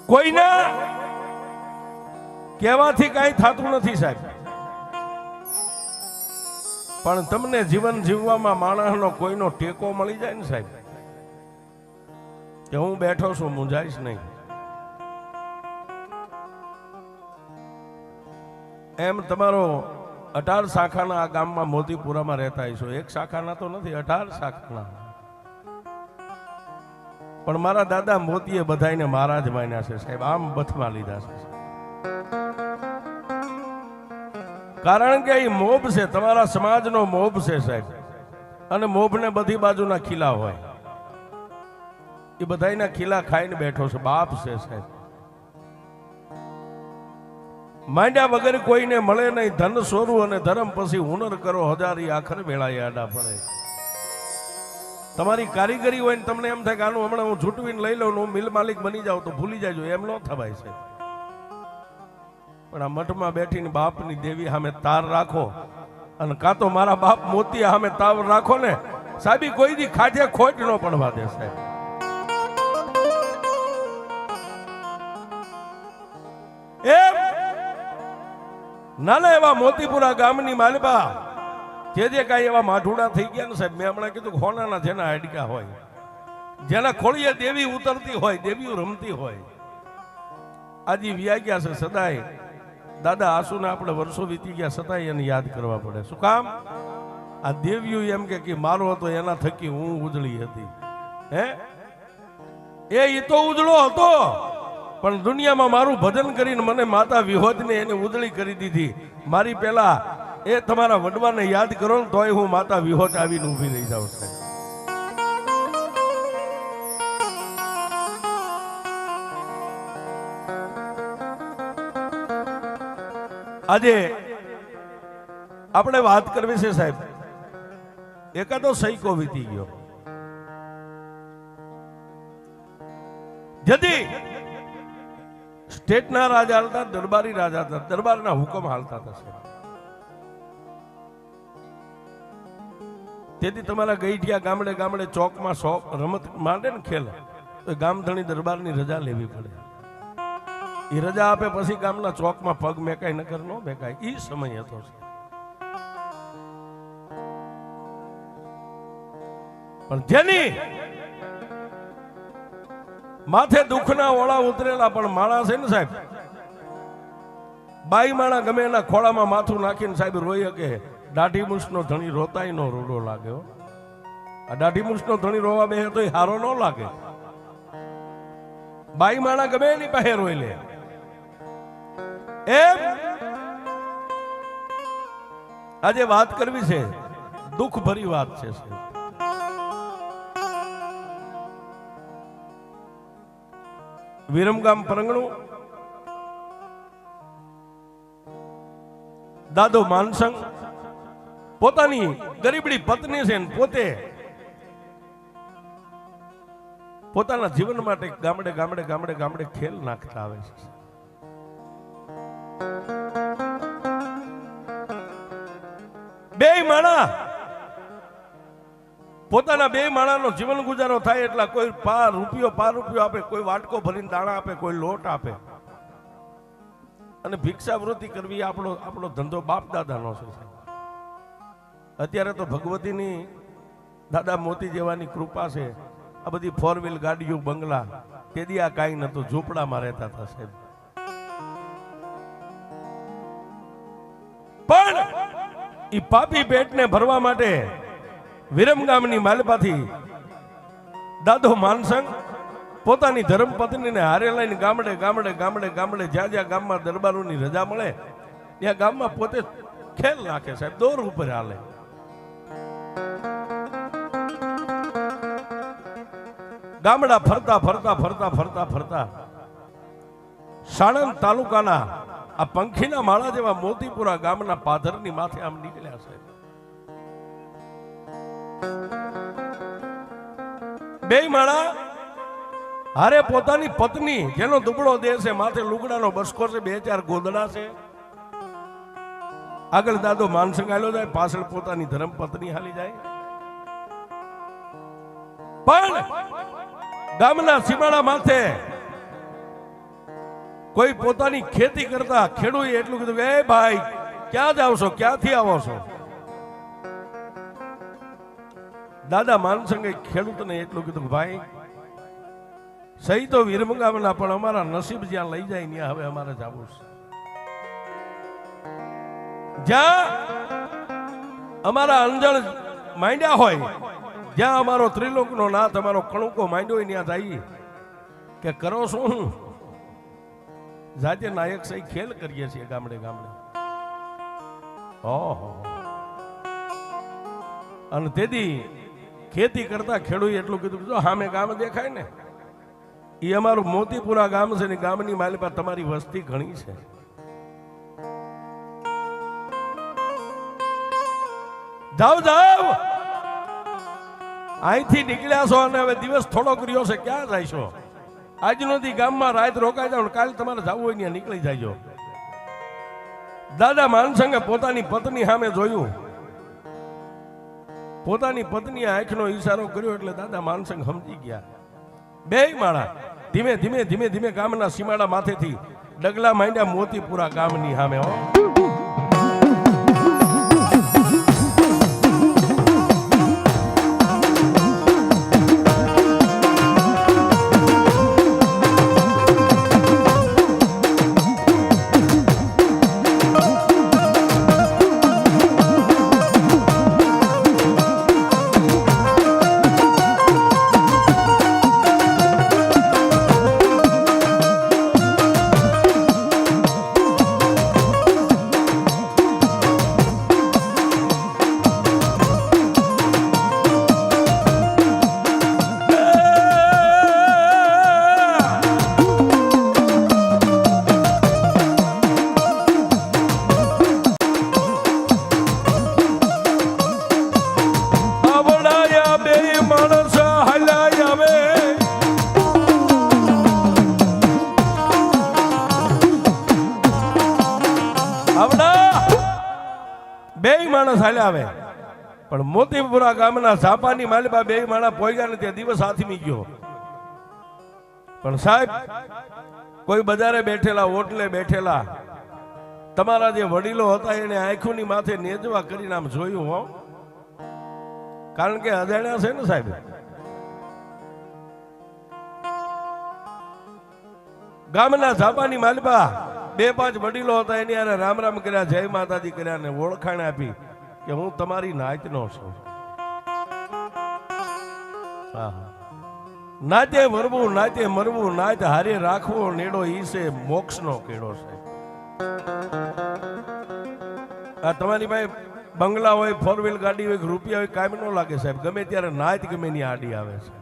કોઈના કહેવાથી કાંઈ થતું નથી સાહેબ, પણ તમને જીવન જીવવામાં માણસનો કોઈનો ટેકો મળી જાય ને સાહેબ, કે હું બેઠો છું, મૂંઝાઈશ નહીં. એમ તમારો 18 શાખાના આ ગામમાં મોતીપુરામાં રહેતા હશો. એક શાખાના તો નથી, 18 શાખાના. પણ મારા દાદા મોતીએ બધાને મહારાજ માન્યા છે સાહેબ, આમ બથમાં લીધા છે. કારણ કે એ મોભ છે, તમારા સમાજનો મોભ છે સાહેબ, અને મોભને બધી બાજુના ખીલા હોય, એ બધાના ખીલા ખાઈને બેઠો છે, બાપ છે સાહેબ. માંડ્યા વગર કોઈને મળે નહીં, ધન સોરું અને ધર્મ પછી હુનર કરો હજારી, આખર વેળાએ આડા પડે. તમારી કારીગરી હોય ને તમને એમ થાય કે આનું હમણાં હું છૂટવીને લઈ લઉં, હું મિલ માલિક બની જાઉં તો ભૂલી જાજો, એમ ન થવાય છે. પણ આ મઠમાં બેઠીને બાપની દેવી સામે તાર રાખો, અને કાં તો મારા બાપ મોતી સામે તાર રાખો ને સાહેબી, કોઈ દી ખાજે ખોટ ન પડવા દે સાહેબ. એમ નાના એવા મોતીપુરા ગામની માલબા જે કાંઈ એવા માઠુડા થઈ ગયા ને સાહેબ, મેં હમણાં કીધું ખોનાના જેના હાડકા હોય, જેના ખોળીએ દેવી ઉતરતી હોય, દેવીઓ રમતી હોય, આજે વ્યા ગયા છે સદાય. દાદા આસુને આપણે વર્ષો વીતી ગયા છતાંય એને યાદ કરવા પડે. શું કામ? આ દેવીઓ એમ કે મારો હતો એના થકી હું ઉજળી હતી. હે એ તો ઉજળો હતો, પણ દુનિયામાં મારું ભજન કરીને મને માતા વિહોજને એને ઉજળી કરી દીધી. મારી પહેલા એ તમારા વડવાને યાદ કરો ને તોય હું માતા વિહોજ આવીને ઊભી રહી જાઉં છું. આજે આપણે વાત કરવી છે સાહેબ, એકાદો સૈકો વીતી ગયો. જદી સ્ટેટના રાજા હતા, દરબારી રાજા હતા, દરબારના હુકમ હાલતા હતા. તેથી તમારા ગઈઠિયા ગામડે ગામડે ચોકમાં રમત માંડે ને ખેલ, તો ગામધણી દરબારની રજા લેવી પડે. એ રજા આપે પછી ગામના ચોકમાં પગ મેકાય, નકર ન મેકાય. એ સમય હતો. પણ જેની માથે દુઃખના ઓળા ઉતરેલા પણ માણસ છે ને સાહેબ, બાઈ માણા ગમે એના ખોળામાં માથું નાખીને સાહેબ રોઈ શકે. દાઢી મૂછનો ધણી રોતાય નો રૂડો લાગ્યો. આ દાઢી મૂછનો ધણી રોવા બે તો હારો ન લાગે. બાઈ માણા ગમે એની પાસે રોઈ લે. એમ આજે વાત કરવી છે, દુઃખ ભરી વાત છે. વિરમગામ પરંગણું દાદો માનસંગ પોતાની ગરીબડી પત્ની છે, પોતે પોતાના જીવન માટે ગામડે ગામડે ગામડે ગામડે ખેલ નાખતા આવે છે. બે માણા પોતાના બે માણાનો જીવન ગુજારો થાય એટલા કોઈ પાંચ રૂપિયો આપે, કોઈ વાટકો ભરીને દાણા આપે, કોઈ લોટ આપે, અને ભિક્ષાવૃત્તિ કરવી આપણો ધંધો બાપ દાદાનો છે. અત્યારે તો ભગવતીની દાદા મોતી જેવાની કૃપા છે. આ બધી 4 વ્હીલ ગાડીઓ, બંગલા, તેથી આ કાંઈ નતું, ઝૂંપડામાં રહેતા હતા સાહેબ. પણ ઈ પાપી પેટને ભરવા માટે વિરમગામની માલપાથી દાદો માનસંગ પોતાની ધર્મપત્નીને હારે લઈને ગામડે ગામડે ગામડે ગામડે જ્યાં જ્યાં ગામમાં દરબારોની રજા મળે ત્યાં ગામમાં પોતે ખેલ નાખે સાહેબ, દોર ઉપર હાલે. ગામડા ફરતા ફરતા ફરતા ફરતા ફરતા સાણંદ તાલુકાના આ પંખીના માળા જેવા મોતીપુરા ગામના પાધરની માથે આમ નીકળ્યા છે. બે માળા હારે પોતાની પત્ની, જેનો દુબળો દેહ છે, માથે લુગડાનો બસકો છે, 2-4 ગોદડા છે. આગળ દાદો માનસંગ હાલ્યો જાય, પાછળ પોતાની ધર્મપત્ની હાલી જાય. પણ ગામના સીમાડા માથે કોઈ પોતાની ખેતી કરતા ખેડૂએ એટલું કીધું કે એ ભાઈ ક્યાં જાવ છો, ક્યાંથી આવો છો? દાદા માનસંગે ખેડૂતને એટલું કીધું કે ભાઈ સહી તો વિરમગામના, પણ અમારા નસીબ જ્યાં લઈ જાય ત્યાં હવે અમારે જવું છે. જ્યાં અમારા અંજળ માંડ્યા હોય, જ્યાં અમારો ત્રિલોકનો નાથ અમારો કણુકો માંડ્યો હોય ત્યાં જઈએ. કે કરો શું? જાતે નાયક સહી ખેલ કરીએ છીએ ગામડે ગામડે. ઓહો. અને તેથી ખેતી કરતા ખેડૂએ એટલું કીધું જો સામે ગામ દેખાય ને એ અમારું મોતીપુરા ગામ છે ને ગામની માલિપા તમારી વસ્તી ઘણી છે. જાઓ જાઓ, અહીંથી નીકળ્યા છો અને હવે દિવસ થોડો કર્યો છે, ક્યાં જાય છો? આજનો દી ગામમાં રાત રોકાઈ જાવ, કાલે તમારે જવું હોય ત્યાં નીકળી જાય. દાદા માનસંગે પોતાની પત્ની સામે જોયું, પોતાની પત્નીએ આંખનો ઈશારો કર્યો એટલે દાદા માનસંગ સમજી ગયા. બે માળા ધીમે ધીમે ધીમે ધીમે ગામના સીમાડા માથેથી ડગલા માંડ્યા મોતીપુરા ગામની સામે. હો આવે, પણ મોતીપુરા ગામના ઝાપાની માલિબા બે માણા પોગ્યા ને ત્યાં દિવસ હાથમી ગયો. પણ સાહેબ કોઈ બજારે બેઠેલા, ઓટલે બેઠેલા તમારા જે વડીલો હતા એને આંખોની માથે નેજવા કરીને આમ જોયું. હો કારણ કે અજાણ્યા છે ને સાહેબ. ગામના ઝાપાની માલિબા બે પાંચ વડીલો હતા એની આને રામ રામ કર્યા, જય માતાજી કર્યા ને ઓળખાણ આપી કે હું તમારી નાતનો છું. નાતે મરવું, નાતે મરવું, નાત હારે રાખવો નેડો ઈ છે મોક્ષનો કેડો છે. આ તમારી પાસે બંગલા હોય, ફોર વ્હીલ ગાડી હોય, રૂપિયા હોય, કાયમ ન લાગે સાહેબ. ગમે ત્યારે નાત ગમે ની આડી આવે છે.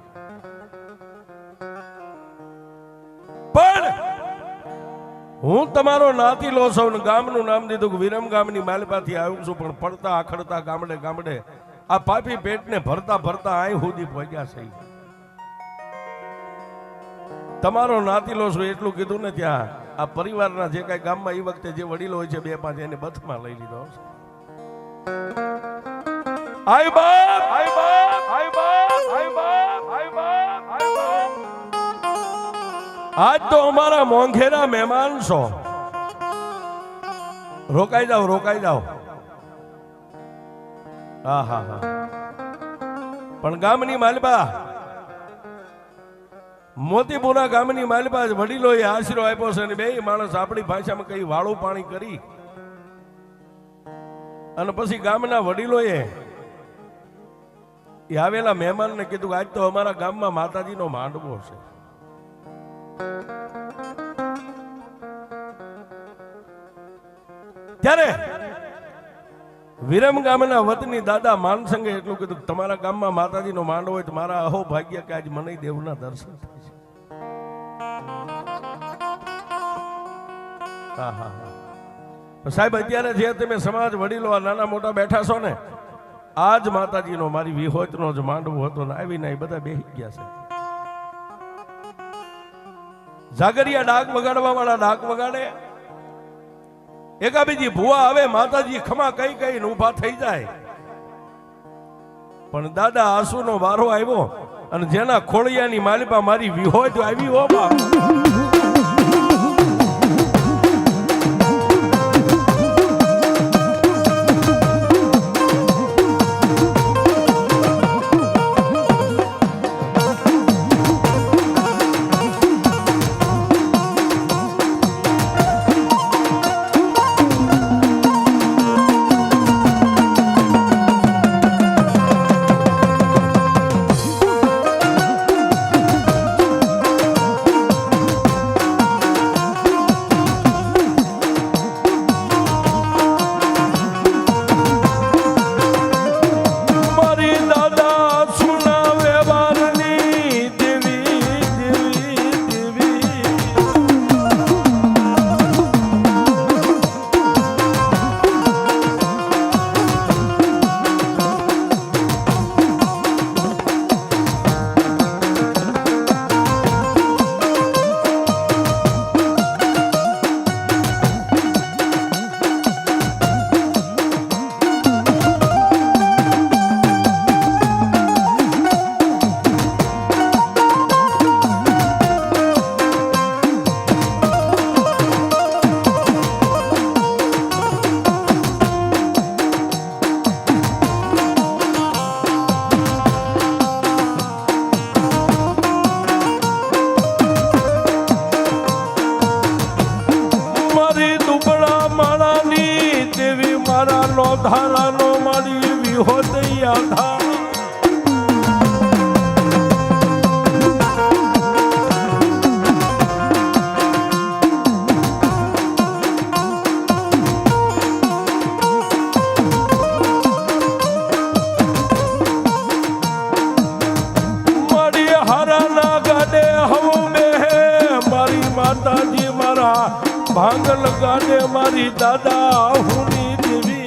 પણ હું તમારો નાતી લો છું ને ગામનું નામ દીધું કે વિરમ ગામની માલપાથી આવ્યું છું, પણ પડતા આખડતા ગામડે ગામડે આ પાપી પેટને ભરતા ભરતા અહીં સુધી પહોંચ્યા છે. તમારો નાતી લો છું એટલું કીધું ને ત્યાં આ પરિવારના જે કઈ ગામમાં એ વખતે જે વડીલો હોય છે બે પાંચ એને બથમાં લઈ લીધો છે. આય બાપ, આય બાપ, આય બાપ, આય બાપ, આય બાપ, આય બાપ. આજ તો અમારા મોંઘેરા મહેમાન છો. રોકાઈ જાઓ, રોકાઈ જાઓ. હા હા હા. પણ ગામની માલબા, મોતીપુરા ગામની માલબા વડીલોએ આશરો આપ્યો છે અને બે માણસ આપણી ભાષામાં કઈ વાળું પાણી કરી અને પછી ગામના વડીલોએ આવેલા મહેમાનને કીધું આજ તો અમારા ગામમાં માતાજીનો માંડવો છે. ત્યારે વિરમ ગામના વતની દાદા માનસંગે એટલું કીધું તમારા ગામમાં માતાજીનો માંડવો હોય તો મારા અહો ભાગ્ય કે આજ મને દેવના દર્શન થાય છે. હા હા હા. સાહેબ અત્યારે જે તમે સમાજ વડીલો આ નાના મોટા બેઠા છો ને, આજ માતાજીનો મારી વિહોતનો જ માંડવો હતો ને આવીને એ બધા બેહી ગયા છે. જાગરિયા ડાક વગાડવા વાળા ડાક વગાડે, એકાબીજી ભુવા આવે, માતાજી ખમા કઈ કઈ ઉભા થઈ જાય. પણ દાદા આંસુનો વારો આવ્યો અને જેના ખોળિયાની માલિપા મારી વિહોત આવી હો બાપ. નો ધારાનો મારી વિહોદયા ધાર માતાજી મારા ભાંગલ ગાડે મારી દાદા હુની દેવી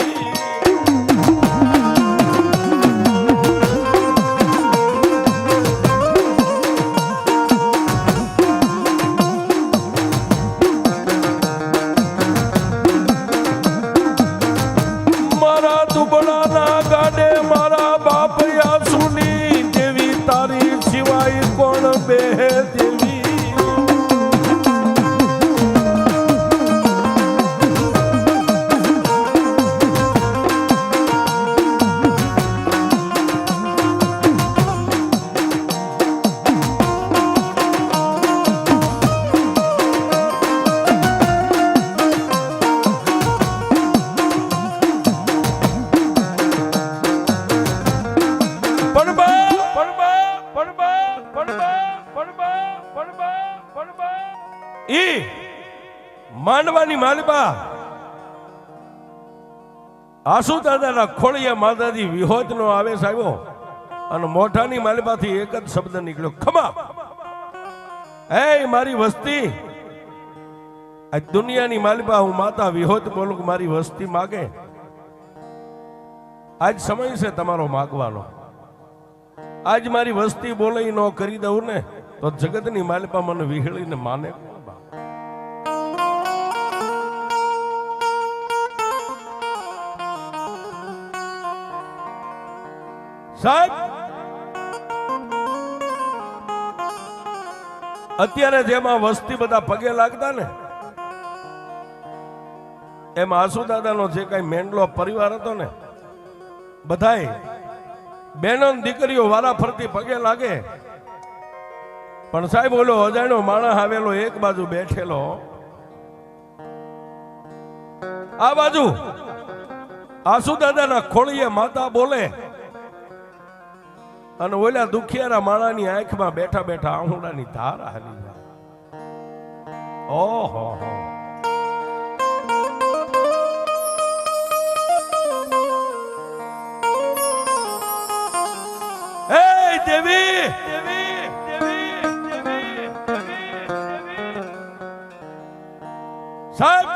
મારા દુબળાના ગાડે મારા બાપયા સુની દેવી તારી સિવાય કોણ બેહે દેવી માંડવાની માલબા આસુ દાદાના ખોળિયા માતાજી વિહોત નો આવેશ આવ્યો અને મોઢાની માલબાથી એક જ શબ્દ નીકળ્યો ખમા. એ મારી વસ્તી આ દુનિયાની માલબા હું માતા વિહોત બોલું કે મારી વસ્તી માગે. આજ સમય છે તમારો માગવાનો. આજ મારી વસ્તી બોલે ન કરી દઉં ને તો જગતની માલબા મને વિહળીને માને. સાહેબ અત્યારે જેમાં વસ્તી બધા પગે લાગતા ને એમાં આસુદાદાનો જે કઈ મેંડલો પરિવાર હતો ને બધાય બહેનો દીકરીઓ વારા ફરતી પગે લાગે. પણ સાહેબ ઓલો અજાણ્યો માણસ આવેલો એક બાજુ બેઠેલો આ બાજુ આસુદાદાના ખોળીએ માતા બોલે અને ઓલા દુખિયારા માણાની આંખમાં બેઠા બેઠા આહુડાની ધાર હાલી જાય. ઓહો હે દેવી દેવી દેવી દેવી સાહેબ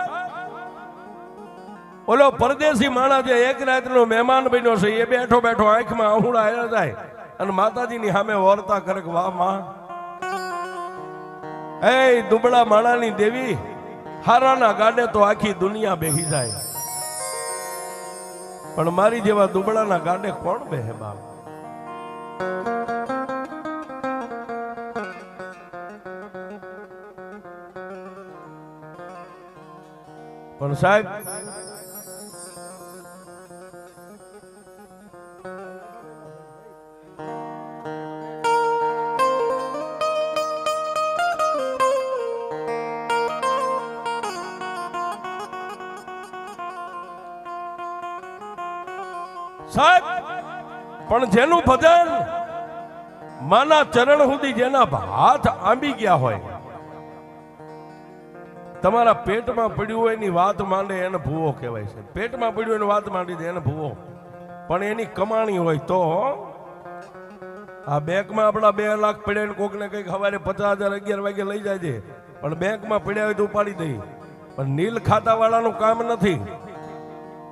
ઓલો પરદેશી માણસ જે એક રાતનો મહેમાન બન્યો છે એ બેઠો બેઠો આંખમાં આહુડા આવ્યા જાય અને માતાજીની સામે વર્તા કરે વાહ માં એ દુબળા માણાની દેવી હારાના ગાડે તો આખી દુનિયા બેહી જાય પણ મારી જેવા દુબળાના ગાડે કોણ બેહે બાપ. પણ સાહેબ સાહેબ પણ જેનું ભજન માના ચરણ સુધી જેના હાથ આંબી ગયા હોય તમારા પેટમાં પડ્યું હોય એની વાત માંડે એને ભૂવો કહેવાય છે. પેટમાં પડ્યું એની વાત માંડી દે એને ભૂવો. પણ એની કમાણી હોય તો આ બેંકમાં આપણા 2 લાખ પડ્યા ને કોકને કઈક સવારે 50,000 11 વાગે લઈ જાય છે પણ બેંકમાં પડ્યા હોય તો ઉપાડી દઈ. પણ નીલ ખાતા વાળાનું કામ નથી.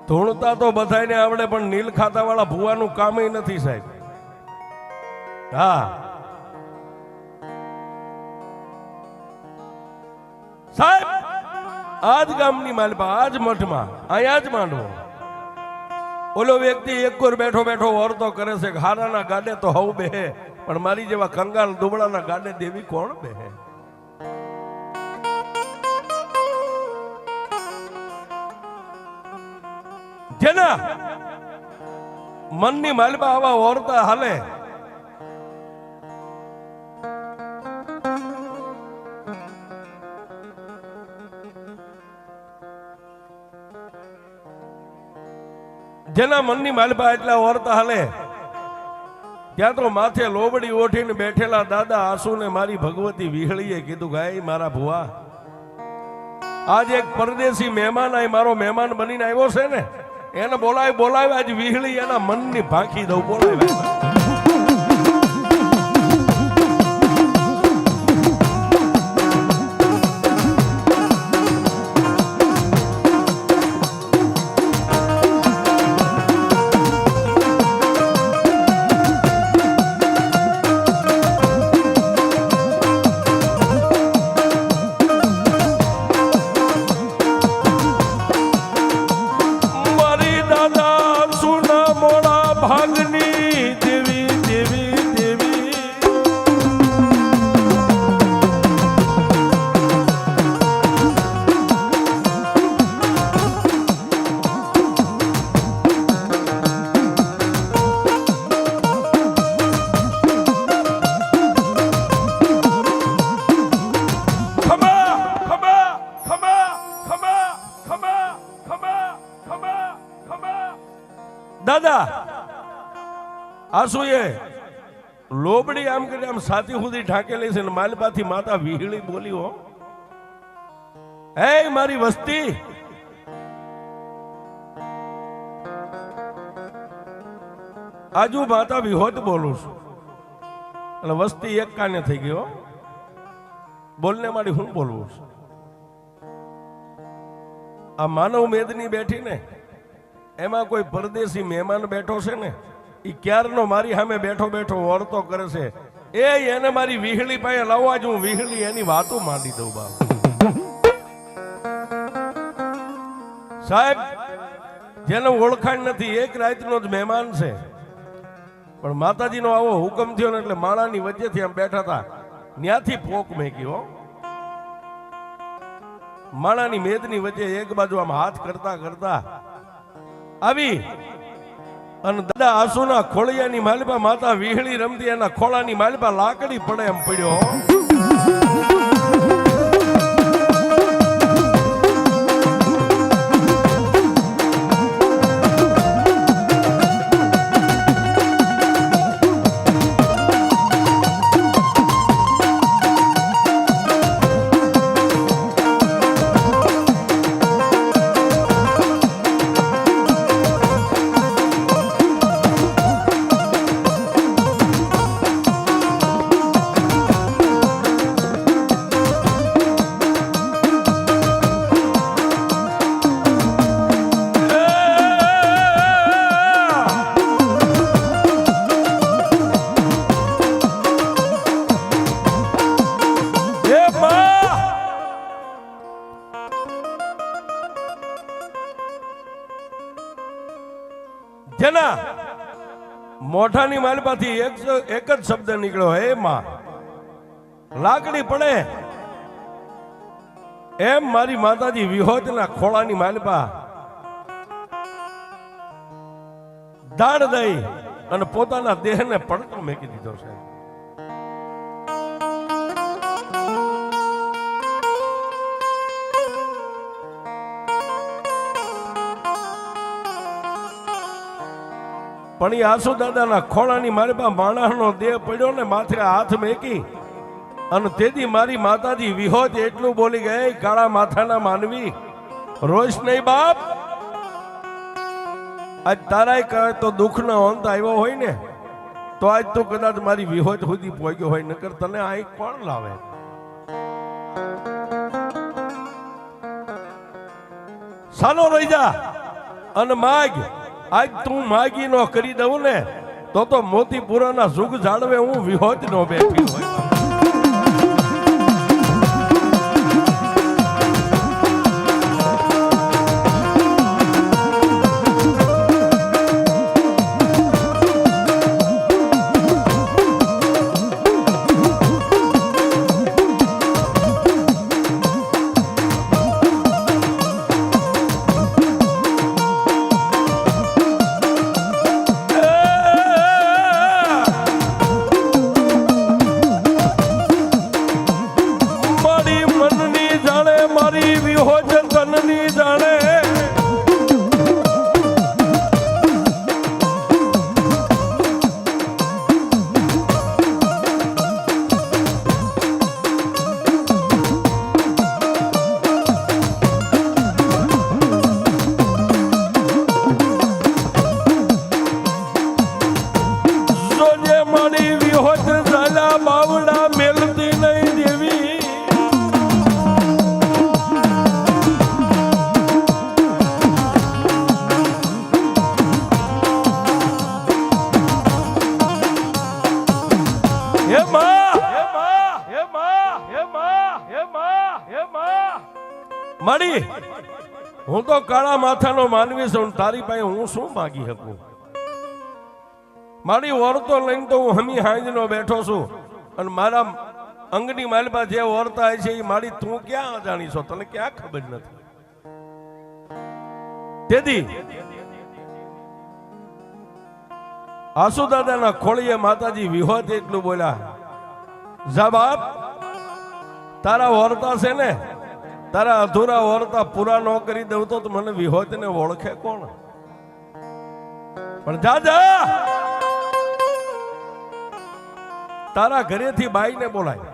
ધૂણતા તો બધાને આવડે પણ નીલ ખાતા વાળા ભૂવાનું કામ નથી સાહેબ. હા સાહેબ આજ ગામની માલપા આજ મઠમાં અહીંયા જ માંડવો ઓલો વ્યક્તિ એક કોર બેઠો બેઠો વર્તો કરે છે કે હારાના ગાડે તો હવ બેહે પણ મારી જેવા કંગાલ દુબળાના ગાડે દેવી કોણ બેહે. જેના મનની માલબા આવા ઓરતા હાલે જેના મનની માલપા એટલા ઓરતા હાલે ત્યાં તો માથે લોબડી ઓઠીને બેઠેલા દાદા આસુને મારી ભગવતી વિહળીએ કીધું ગાય મારા ભુવા, આજ એક પરદેશી મહેમાન આ મારો મહેમાન બનીને આવ્યો છે ને, એને બોલાય આજ વિહળી એના મનની ભાંખી દઉં. બોલાય દાદા આસુએ લોબડી આમ કરી આમ સાથી સુધી ઢાંકેલી છે ને માલપાથી માતા વિહળી બોલી, હો હે મારી વસ્તી, આજુ માતા વિહોત બોલું છું. એટલે વસ્તી એક કાને થઈ ગયો, બોલને મારી હું બોલવું છું. આ માનવ મેદની બેઠી ને એમાં કોઈ પરદેશી મહેમાન બેઠો છે ને, એ ક્યારનો મારી સામે બેઠો બેઠો વર્તો કરે છે. એને મારી વિહળી પાસે લાવવા જ હું વિહળી એની વાતો માંડી દઉં. બાપ સાહેબ, જેને ઓળખાણ નથી, એક રાતનો જ મહેમાન છે, પણ માતાજીનો આવો હુકમ થયો ને એટલે માળાની વચ્ચેથી આમ બેઠા હતા, ત્યાંથી પોક મેક્યો. માળાની મેદની વચ્ચે એક બાજુ આમ હાથ કરતા કરતા આવી અને દાદા આસુના ખોળિયાની માલપા માતા વિહળી રમતી, એના ખોળાની માલપા લાકડી પડે એમ પડ્યો. જેના મોઢાની માલપાથી એક જ શબ્દ નીકળ્યો, હે માં. લાકડી પડે એમ મારી માતાજી વિહોતના ખોળાની માલપા દાડ દઈ અને પોતાના દેહને પડતો મેકી દીધો છે. પણ એ આસુ દાદાના ખોળાની મારી પાસે માણસનો દેહ પડ્યો ને, માથે હાથ મેકી અને તેથી મારી માતાજી વિહોત એટલું બોલી ગઈ, કાળા માથાના માનવી રોઈશ નહીં બાપ. આજ તારાય કહે તો દુઃખનો અંત આવ્યો હોય ને તો આજ તો કદાચ મારી વિહોત સુધી પહોંચ્યો હોય, નકર તને આ કોણ લાવે. સાનો રહી જા અને માગ. આજ તું માગી નો કરી દઉં ને તો મોતીપુરાના સુખ જાળવે હું વિહોત નો બેઠી હોય. માડી હું તો કાળા માથાનો માનવી છું, તારી પાસે હું શું માગી શકું? મારી ઓરતો લઈને તો હું હમી હાંજનો બેઠો છું, અને મારા અંગની માલપા જે ઓરતા હોય છે એ મારી તું ક્યાં જાણી છો? તને ક્યાં ખબર નથી? તેથી આસુ દાદાના ખોળીએ માતાજી વિહોત એટલું બોલ્યા, જા બાપ, તારા ઓરતા છે ને, તારા અધૂરા ઓરતા પૂરા ન કરી દઉં તો મને વિહોત ને ઓળખે કોણ? પણ જા જા, તારા ઘરેથી બાઈને બોલાય.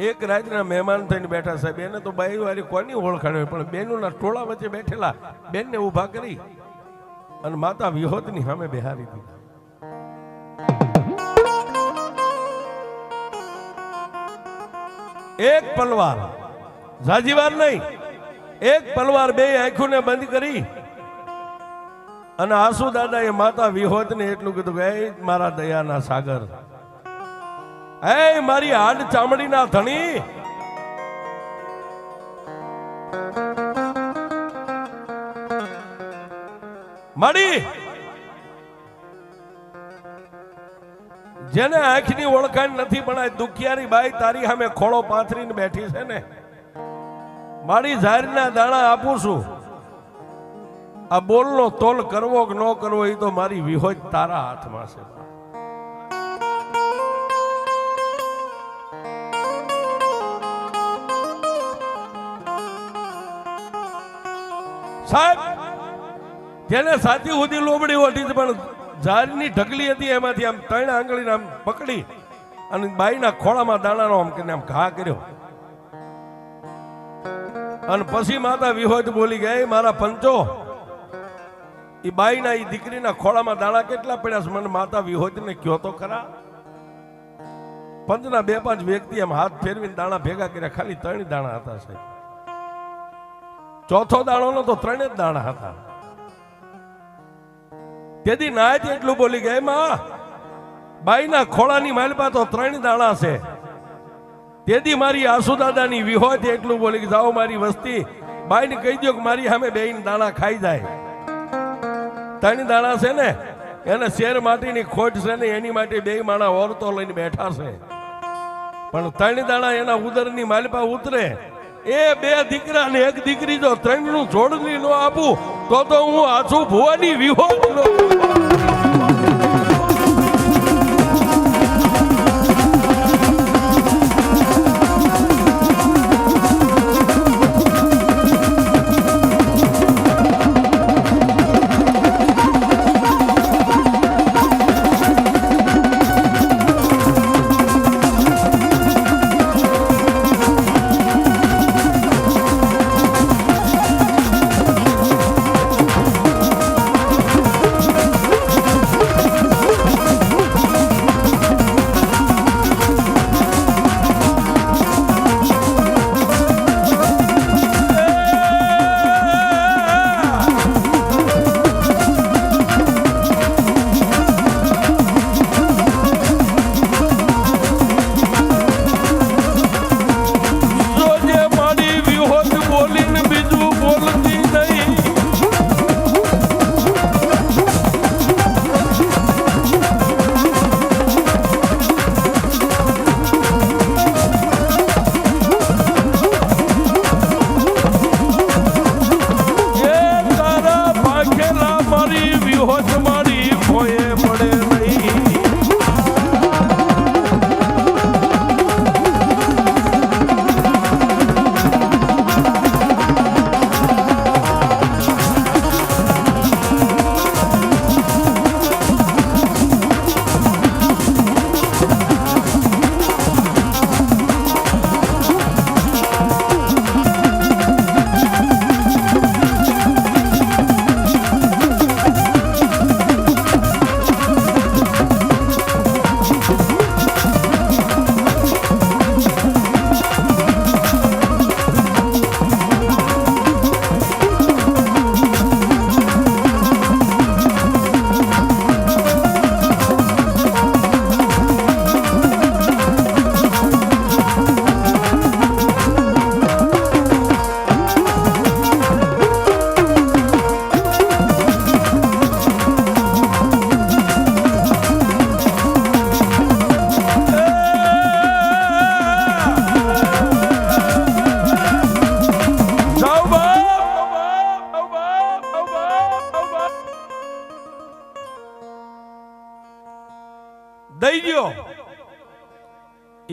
એક રાતના મહેમાન થઈને બેઠા સાહેબ, એને તો બાઈ વાળી કોની ઓળખાણ હોય, પણ બેનોના ટોળા વચ્ચે બેઠેલા બેનને ઊભા કરી અને માતા વિહોતની સામે બેહારી દીધી. એક પલવાર, ઝાજીવાર નહીં, એક પલવાર બે આંખોને બંધ કરી અને આસુ દાદાએ માતા વિહોતને એટલું કીધું કે એ મારા દયાના સાગર, એ મારી હાડ ચામડીના ધણી, માડી જેને આંખની ઓળખાણ નથી પણ આ દુખિયારી બાઈ તારી સામે ખોળો પાથરીને બેઠી છે ને, મારી ઝારના દાણા આપું છું. આ બોલનો તોલ કરવો કે ન કરવો એ તો મારી વિહોત તારા હાથમાં છે. સાહેબ, જેને સાચી સુધી લોબડી ઓઢી પણ ઝાડની ઢગલી હતી એમાંથી આમ 3 આંગળીને આમ પકડી અને બાઈના ખોળામાં દાણાનો આમ કરીને આમ ઘા કર્યો. અને પછી માતા વિહોત બોલી ગઈ, મારા પંચો, એ બાઈના એ દીકરીના ખોળામાં દાણા કેટલા પડ્યા છે મને માતા વિહોતને કયો તો ખરા. પંચના 2-5 વ્યક્તિ આમ હાથ ફેરવીને દાણા ભેગા કર્યા, ખાલી 3 દાણા હતા સાહેબ. ચોથો દાણો નો તો 3 જ દાણા હતા. તેથી નાયત એટલું બોલી ગઈ, માં બાઈના ખોળાની માલપા તો 3 દાણા છે. તેથી મારી આસુ દાદાની વિહોત એટલું બોલી કે જાઓ મારી વસ્તી બાઈને કહી દો કે મારી સામે બેન દાણા ખાઈ જાય. 3 દાણા છે ને એને શેર માટીની ખોટ છે ને, એની માટે 2 માણા ઓરતો લઈને બેઠા છે, પણ 3 દાણા એના ઉદરની માલપા ઉતરે. એ 2 દીકરા ને 1 દીકરી જો 3 નું જોડણી નો આપું તો હું આછું ભુવાની વિહોત નો.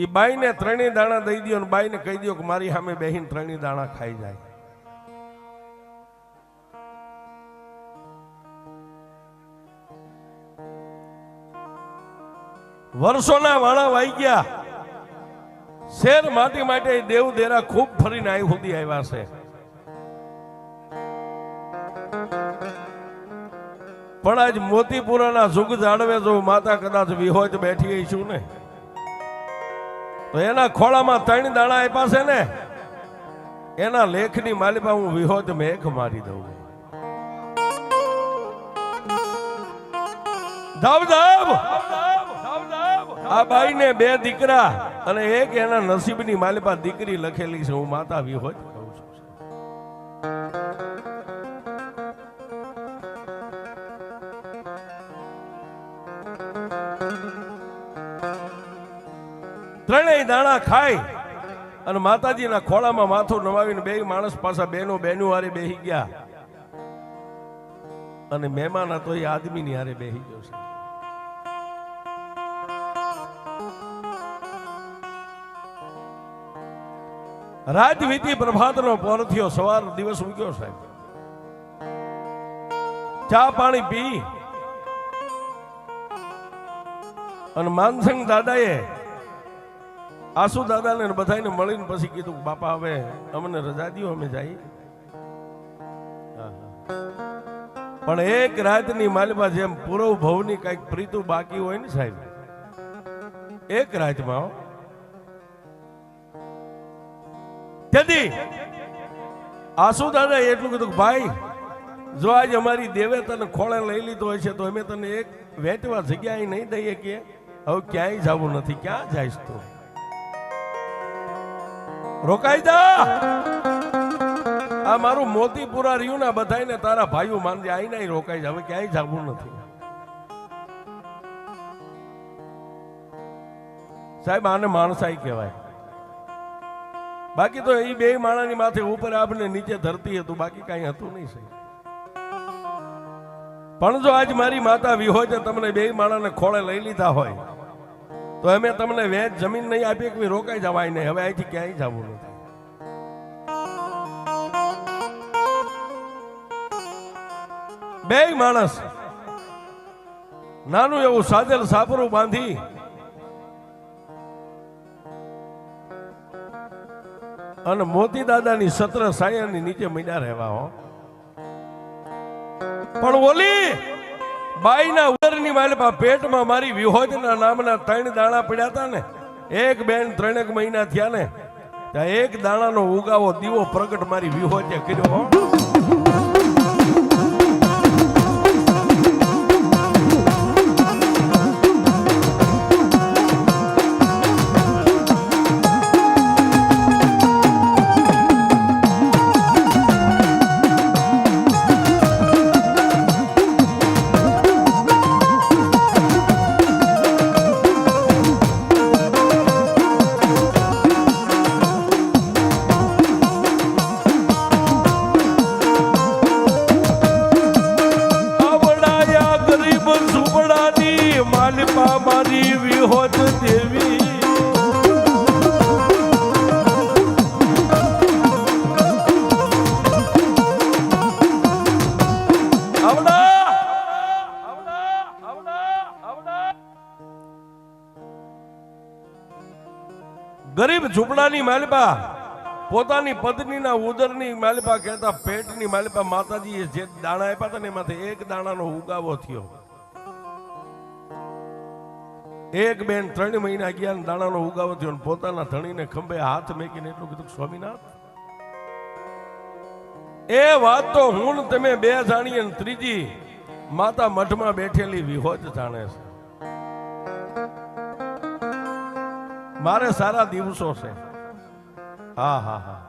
એ બાઈને ત્રણેય દાણા દઈ દો અને બાઈને કહી દો કે મારી સામે બેહીને ત્રણેય દાણા ખાઈ જાય. વર્ષોના વાણા વાઈ ગયા. શેર માટી માટે દેવ દેરા ખૂબ ફરીને આવી સુધી આવ્યા છે. પણ આજ મોતીપુરાના જુગ જાળવે જો માતા કદાચ વિહોજ બેઠી છું ને તો એના ખોળામાં ત્રણ દાણા આપ્યા છે ને એના લેખની માલિપા હું વિહોજ મેઘ મારી દઉં. ધાવ ધાવ આ બાઈને બે દીકરા અને એક એના નસીબની માલિપા દીકરી લખેલી છે. હું માતા વિહોજ કહું છું. ત્રણેય દાણા ખાઈ અને માતાજીના ખોળામાં માથું નવાવીને બે માણસ પાછા બેનું હારે બેહી ગયા. અને મહેમાન હતો એ આદમીની હારે બેહી ગયો છે. રાત વીતી પ્રભાતનો પોર થયો. સવાર દિવસ ઉગ્યો સાહેબ. ચા પાણી પી અને માનસિંહ દાદાએ આસુ દાદાને બધાને મળીને પછી કીધું બાપા હવે અમને રજા દો અમે જઈએ. પણ એક રાતની માલિપા જેમ પૂર્વ ભવની કઈક પ્રીતુ બાકી હોય ને સાહેબ એક રાતમાં તેથી આસુ દાદા એટલું કીધું ભાઈ જો આજ અમારી દેવે તને ખોળે લઈ લીધો હોય છે તો અમે તને એક વેચવા જગ્યાએ નહીં દઈએ કે હવે ક્યાંય જવું નથી. ક્યાં જઈશ તું? રોકાઈ જા. આ મારું મોતીપુરા રહ્યું ને બધાને તારા ભાઈઓ માનજે આઈ નહીં રોકાઈ જા. હવે ક્યાંય જવું નથી સાહેબ. આને માણસાઈ કહેવાય. બાકી તો એ બે માણાની માથે ઉપર આપને નીચે ધરતી હતું બાકી કઈ હતું નહીં સાહેબ. પણ જો આજ મારી માતા વિહોજ તમને બે માણાને ખોળે લઈ લીધા હોય તો અમે તમને વેચ જમીન નહીં આપીએ કે રોકાઈ જવાય નહીં. હવે અહીંથી ક્યાંય જવું નથી. બે માણસ નાનું એવું સાજેલ સાપરું બાંધી અને મોતી દાદાની સત્ર સાયાની નીચે મીડા રહેવા હો. પણ ઓલી બાઈના ઉદરની માલિપા પેટમાં મારી વિહોજના નામના ત્રણ દાણા પડ્યા હતા ને એક બેન 3 મહિના થયા ને ત્યાં એક દાણાનો ઉગાવો દીવો પ્રગટ મારી વિહોજે કર્યો હો. મારી વિહોજ દેવી ગરીબ ઝૂંપડાની માલિપા પોતાની પત્નીના ઉદરની માલિપા કહેતા પેટની માલિપા માતાજીએ જે દાણા આપ્યા હતા ને એમાંથી એક દાણાનો ઉગાવો થયો. એક બેન 3 મહિના ગયા દાણાનો ઉગાવો થયો અને પોતાના ધણીને ખંભે હાથ મેકીને એટલું કીધું સ્વામીનાથ એ વાત તો હું તમે બે જાણીએ ને ત્રીજી માતા મઠમાં બેઠેલી વિહોજ જાણે છે. મારે સારા દિવસો છે. હા હા હા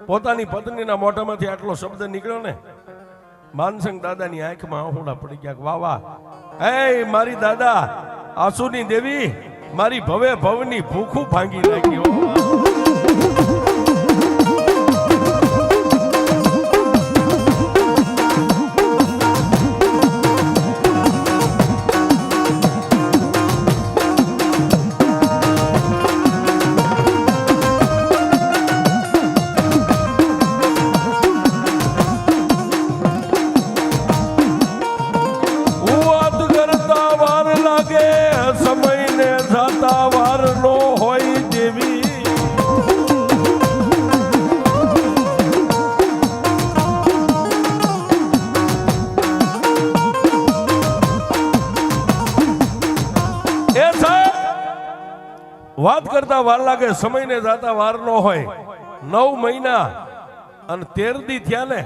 પોતાની પત્નીના મોઢામાંથી આટલો શબ્દ નીકળ્યો ને માનસિંહ દાદાની આંખમાં આંસુડા પડી ગયા. વાહ વાહ હે મારી દાદા આસુની દેવી મારી ભવે ભવની ભૂખું ભાંગી નાખી. વાત કરતા વાર લાગે, સમયને જાતા વાર ન હોય. 9 મહિના અને 13 દી થયા ને,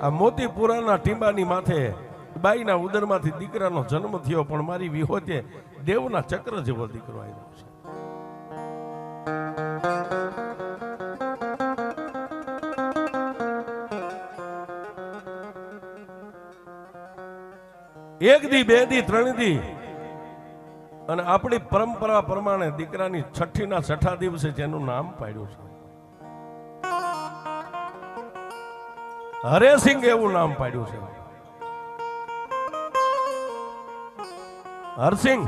આ મોતીપુરાના ટીંબાની માથે બાઈના ઉદરમાંથી દીકરાનો જન્મ થયો, પણ મારી વિહોતે દેવના ચક્ર જેવો દીકરો આવ્યો છે. એક દી, 2 દી, 3 દી, અને આપણી પરંપરા પ્રમાણે દીકરાની છઠ્ઠીના 6ઠા દિવસે જેનું નામ પાડ્યું છે હરેસિંહ, એવું નામ પાડ્યું છે. હરસિંહ,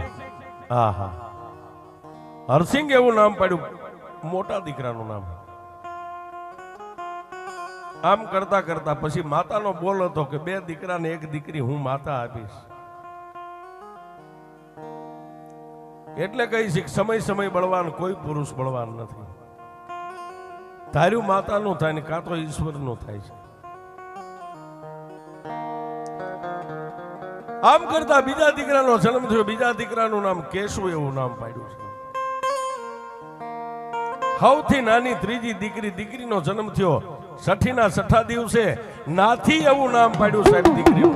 હા હા, હરસિંહ એવું નામ પાડ્યું, મોટા દીકરાનું નામ. આમ કરતા કરતા પછી માતાનો બોલ હતો કે 2 દીકરા ને 1 દીકરી હું માતા આપીશ. એટલે કહીશ કે સમય સમય બળવાન, કોઈ પુરુષ બળવાન નથી. ધાર્યું માતાનું થાય ને કાં તો ઈશ્વરનું થાય છે. આમ કરતા બીજા દીકરાનો જન્મ થયો. બીજા દીકરાનું નામ કેશુ એવું નામ પાડ્યું છે. સૌથી નાની ત્રીજી દીકરીનો જન્મ થયો. છઠ્ઠીના 6ઠા દિવસે નાથી એવું નામ પાડ્યું સાહેબ દીકરીનું.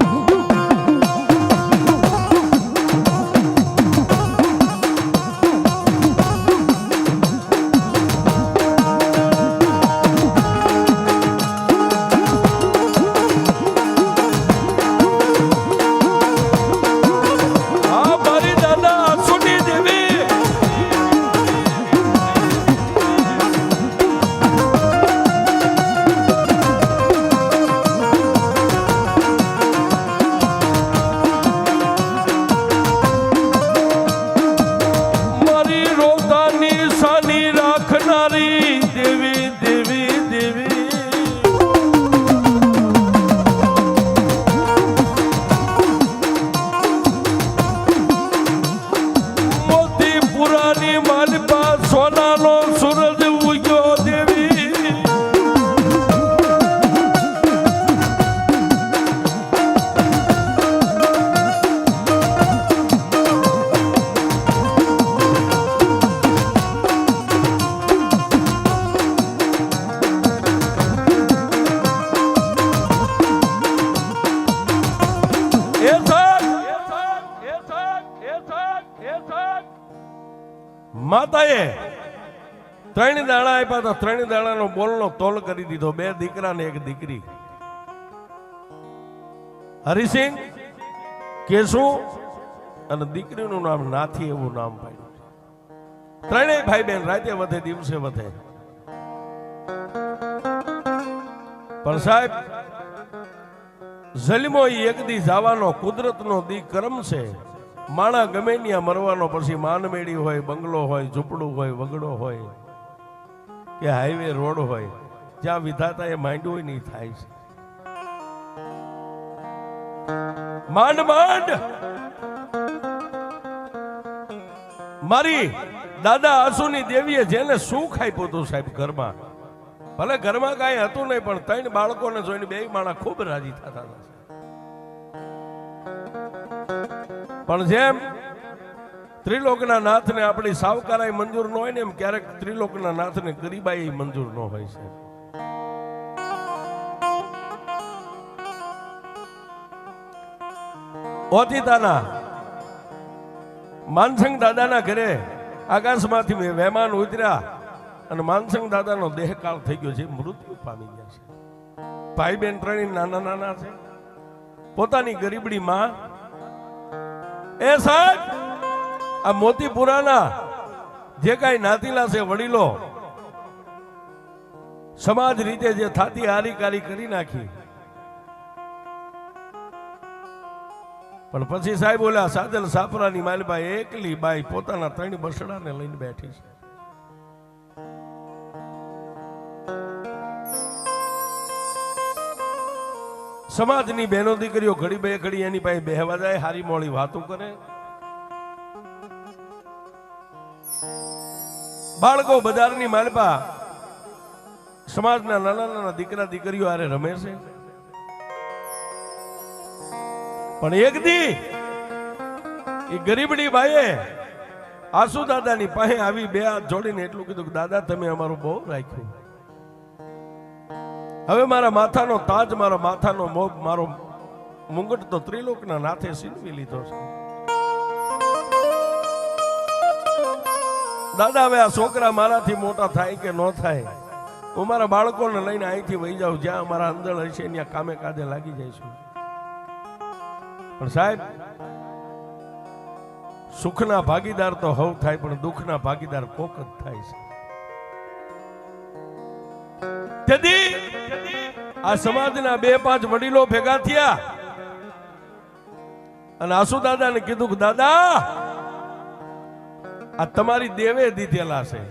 માતાએ 3 દાણા આપ્યા તો 3 દાણાનો બોલનો તોલ કરી દીધો. 2 દીકરા ને 1 દીકરી. હરિસિંહ, કેશુ અને દીકરીનું નામ નાથી એવું નામ પાડ્યું. 3 ભાઈ બહેન રાતે વધે, દિવસે વધે. પણ સાહેબ, જન્મો એક દી જવાનો, કુદરતનો દી કર્મ છે. માણા ગમે ત્યાં મરવાનો, પછી માનમેડી હોય, બંગલો હોય, ઝૂંપડું હોય, વગડો હોય કે હાઈવે રોડ હોય, જ્યાં વિધાતા એ માંડ્યું હોય નહીં થાય છે. માંડ માંડ મારી દાદા આસુની દેવીએ જેને સુખ આપ્યું હતું સાહેબ ઘરમાં, ભલે ઘરમાં કાંઈ હતું નહીં, પણ 3 બાળકોને જોઈને 2 માણા ખૂબ રાજી થતા હતા. પણ જેમ ત્રિલોકના નાથને આપણી સાવકારાઈ મંજૂર ન હોય ને, એમ ક્યારેક ત્રિલોકના નાથને ગરીબાઈ મંજૂર ન હોય છે. ઓતિતાના માનસંગ દાદાના ઘરે આકાશમાંથી મહેમાન ઉતર્યા અને માનસંગ દાદાનો દેહકાળ થઈ ગયો છે, મૃત્યુ પામી ગયા છે. ભાઈ બેન 3 નાના નાના છે. પોતાની ગરીબડી માં, એ સાહેબ, આ મોતીપુરાના જે કાંઈ નાતીલા છે વડીલો, સમાજ રીતે જે થાતી હારીકારી કરી નાખી. પણ પછી સાહેબ ઓલા સાદલ સાપરાની માલબાઈ એકલી બાઈ પોતાના 3 બસડાને લઈને બેઠી છે. સમાજની બહેનો દીકરીઓ ઘડી બે ઘડી એની પાસે બેહવા જાય, હારી મોળી વાતો કરે. બાળકો બજારની માલપા સમાજના નાના નાના દીકરા દીકરીઓ આરે રમે છે. પણ એક દી એ ગરીબડી બાઈએ આસુ દાદાની પાસે આવી બે હાથ જોડીને એટલું કીધું કે દાદા તમે અમારું બહુ રાખ્યું, હવે મારા માથાનો તાજ, મારા માથાનો મોગ, મારો મુંગટ તો ત્રિલોકના નાથે સીનવી લીધો છે. દાદા હવે આ છોકરા મારાથી મોટા થાય કે ન થાય, હું મારા બાળકોને લઈને અહીંથી વહી જાઉં, જ્યાં અમારા અંદર હશે ત્યાં કામે કાજે લાગી જઈશું. પણ સાહેબ, સુખના ભાગીદાર તો હવ થાય, પણ દુઃખના ભાગીદાર કોક જ થાય છે. તેથી આ સમાજના 2-5 વડીલો ભેગા થયા અને આસુ દાદાને કીધું કે દાદા આ તમારી દેવે દીધેલા છે,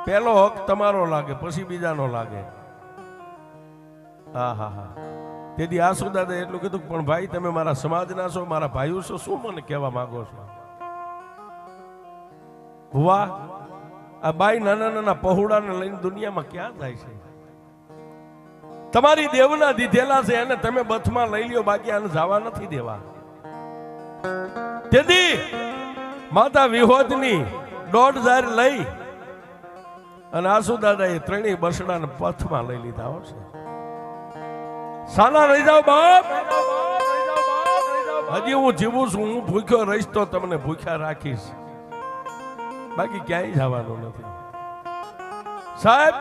પહેલો હક તમારો લાગે, પછી બીજાનો લાગે. હા હા હા. તેથી આસુ દાદા એટલું કીધું પણ ભાઈ તમે મારા સમાજના છો, મારા ભાઈઓ છો, શું મને કહેવા માંગો છો? ભુવા, આ બાઈ નાના નાના પહોળાને લઈને દુનિયામાં ક્યાં જાય છે? તમારી દેવના દીધેલા છે એને તમે બથમાં લઈ લ્યો, બાકી આને જવા નથી દેવા. તેથી માતા વિહોદની 1.5 લઈ અને આસુ દાદા એ ત્રણેય બસડાને પથમાં લઈ લીધા હશે. સાલા રહી જાઓ બાપ, હજી હું જીવું છું, હું ભૂખ્યો રહીશ તો તમને ભૂખ્યા રાખીશ, બાકી ક્યાંય જવાનું નથી. સાહેબ,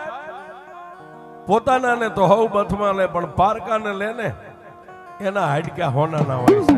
પોતાના ને તો હવ બથમાં લે, પણ પારકાને લે ને એના હાડકા હોનાના હોય છે.